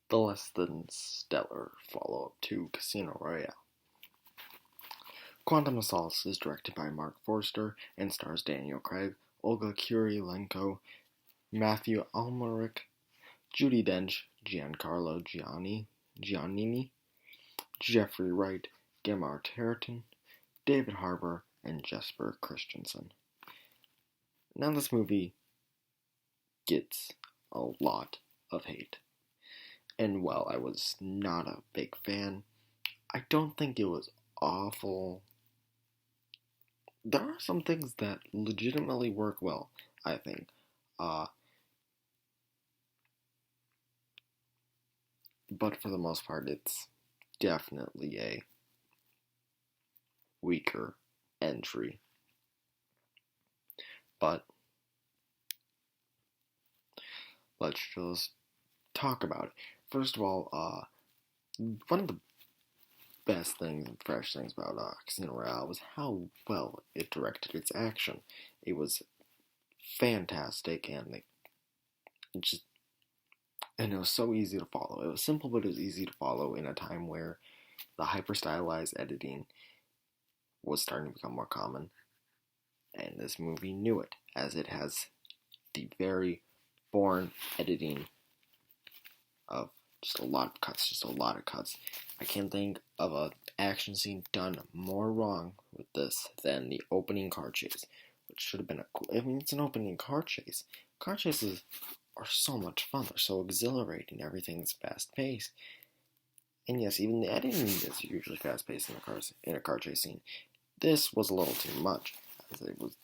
the less than stellar follow-up to Casino Royale. Quantum of Solace is directed by Mark Forster and stars Daniel Craig, Olga Kurylenko, Matthew Almeric, Judi Dench, Giancarlo Giannini, Jeffrey Wright, Gemma Arterton, David Harbour, and Jesper Christensen. Now this movie gets a lot of hate. And while I was not a big fan, I don't think it was awful. There are some things that legitimately work well, I think. But for the most part, it's definitely a weaker entry. But let's just talk about it. First of all, one of the best things and fresh things about Casino Royale was how well it directed its action. It was fantastic, and it was so easy to follow. It was simple, but it was easy to follow in a time where the hyper-stylized editing was starting to become more common. And this movie knew it, as it has the very boring editing of just a lot of cuts. I can't think of an action scene done more wrong with this than the opening car chase, which should have been it's an opening car chase. Car chases are so much fun. They're so exhilarating. Everything's fast-paced. And yes, even the editing is usually fast-paced in a car chase scene. This was a little too much, as it was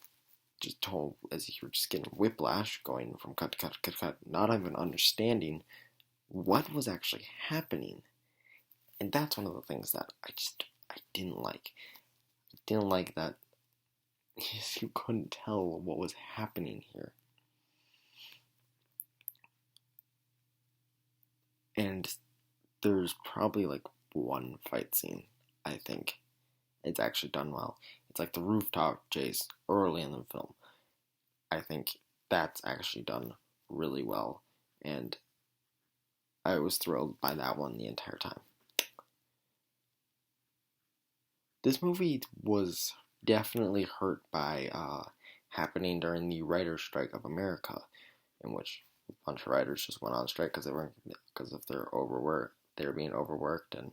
just told as you were just getting whiplash, going from cut to cut to cut to cut, not even understanding what was actually happening. And that's one of the things that I didn't like. I didn't like that you couldn't tell what was happening here. And there's probably like one fight scene, I think. It's actually done well. It's like the rooftop chase early in the film. I think that's actually done really well. And I was thrilled by that one the entire time. This movie was definitely hurt by happening during the writer's strike of America, in which a bunch of writers just went on strike because they were being overworked and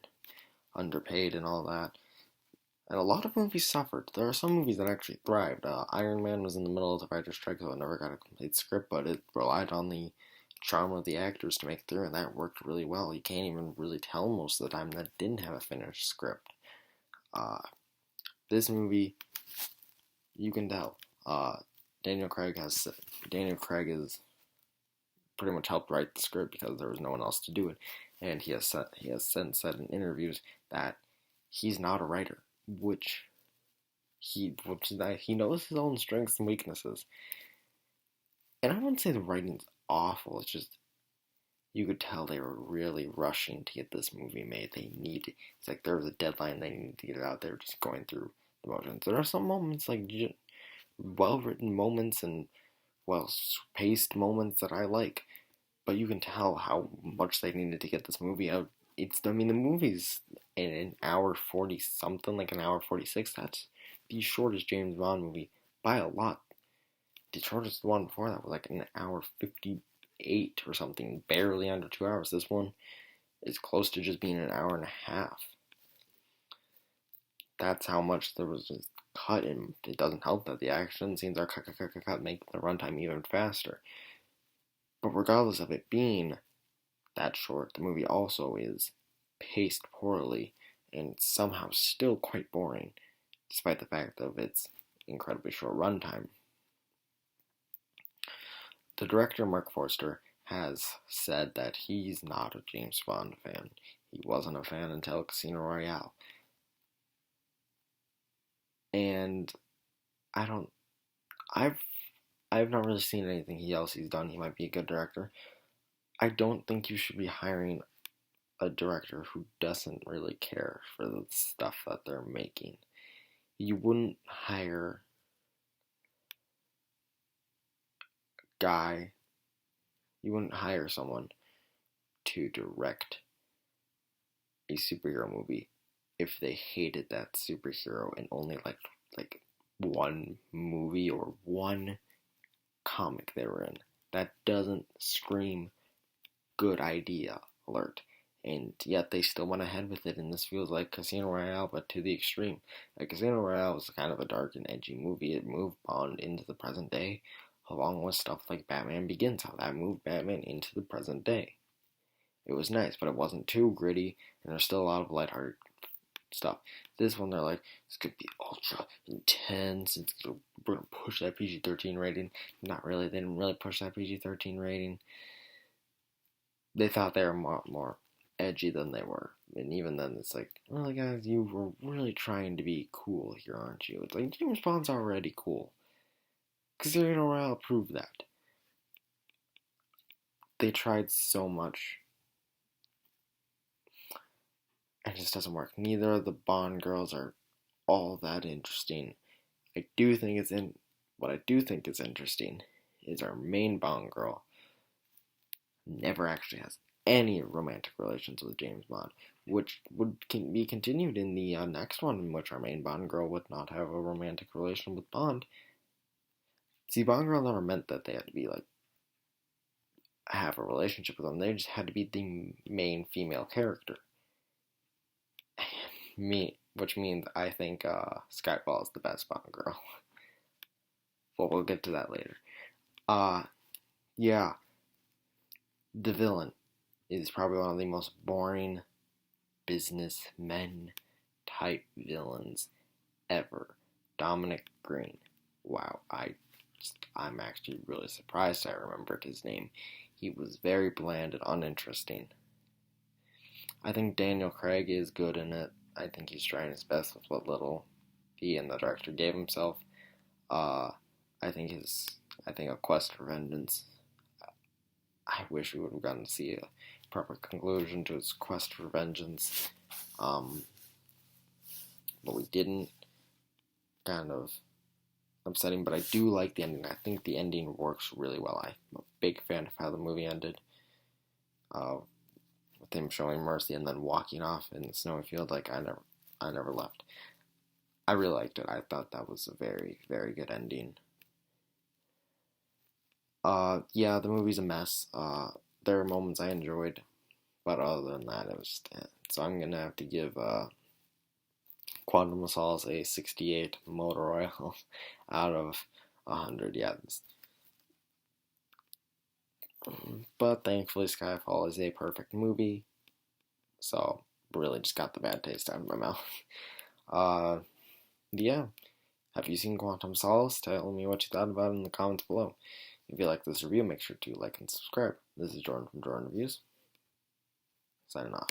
underpaid and all that. And a lot of movies suffered. There are some movies that actually thrived. Iron Man was in the middle of the writer's strike, so it never got a complete script, but it relied on the charm of the actors to make it through, and that worked really well. You can't even really tell most of the time that it didn't have a finished script. This movie, you can tell. Daniel Craig has pretty much helped write the script because there was no one else to do it, and he has since said in interviews that he's not a writer, which he knows his own strengths and weaknesses. And I wouldn't say the writing's awful. It's just you could tell they were really rushing to get this movie made. It's like there was a deadline, they needed to get it out. They were just going through the motions. There are some moments, like well-written moments and well-paced moments that I like, but you can tell how much they needed to get this movie out. The movie's in an hour 40 something, like an hour 46. That's the shortest James Bond movie by a lot. The shortest one before that was like an hour 58 or something, barely under 2 hours. This one is close to just being an hour and a half. That's how much there was just cut, and it doesn't help that the action scenes are cut, make the runtime even faster. But regardless of it being that short, the movie also is paced poorly and somehow still quite boring, despite the fact of its incredibly short runtime. The director, Mark Forster, has said that he's not a James Bond fan. He wasn't a fan until Casino Royale. And I've not really seen anything else he's done. He might be a good director. I don't think you should be hiring a director who doesn't really care for the stuff that they're making. You wouldn't hire someone to direct a superhero movie if they hated that superhero and only like one movie or one comic they were in. That doesn't scream good idea alert. And yet they still went ahead with it, and this feels like Casino Royale, but to the extreme. Like, Casino Royale was kind of a dark and edgy movie. It moved Bond into the present day, along with stuff like Batman Begins, how that moved Batman into the present day. It was nice, but it wasn't too gritty, and there's still a lot of lighthearted stuff. This one, they're like, it's gonna be ultra intense, we're gonna push that PG-13 rating. Not really, they didn't really push that PG-13 rating. They thought they were more edgy than they were. And even then, it's like, well, guys, you were really trying to be cool here, aren't you? It's like, James Bond's already cool. Casino Royale proved that. They tried so much. It just doesn't work. Neither of the Bond girls are all that interesting. What I do think is interesting is our main Bond girl never actually has any romantic relations with James Bond, which can be continued in the next one, in which our main Bond girl would not have a romantic relation with Bond. See, Bond girl never meant that they had to be like have a relationship with them. They just had to be the main female character. Which means I think Skyfall is the best Bond girl. But we'll get to that later. Yeah. The villain is probably one of the most boring businessmen type villains ever. Dominic Green. Wow, I'm actually really surprised I remembered his name. He was very bland and uninteresting. I think Daniel Craig is good in it. I think he's trying his best with what little he and the director gave himself. I think A Quest for Vengeance. I wish we would have gotten to see a proper conclusion to his quest for vengeance. But we didn't. Kind of upsetting, but I do like the ending. I think the ending works really well. I'm a big fan of how the movie ended. With him showing mercy and then walking off in the snowy field like I never left. I really liked it. I thought that was a very, very good ending. Yeah, the movie's a mess. There are moments I enjoyed, but other than that, it was just so I'm gonna have to give Quantum of Solace a 68 motor oil out of 100. Yeah, but thankfully Skyfall is a perfect movie, so really just got the bad taste out of my mouth. Yeah. Have you seen Quantum of Solace? Tell me what you thought about it in the comments below. If you like this review, make sure to like and subscribe. This is Jordan from Jordan Reviews, signing off.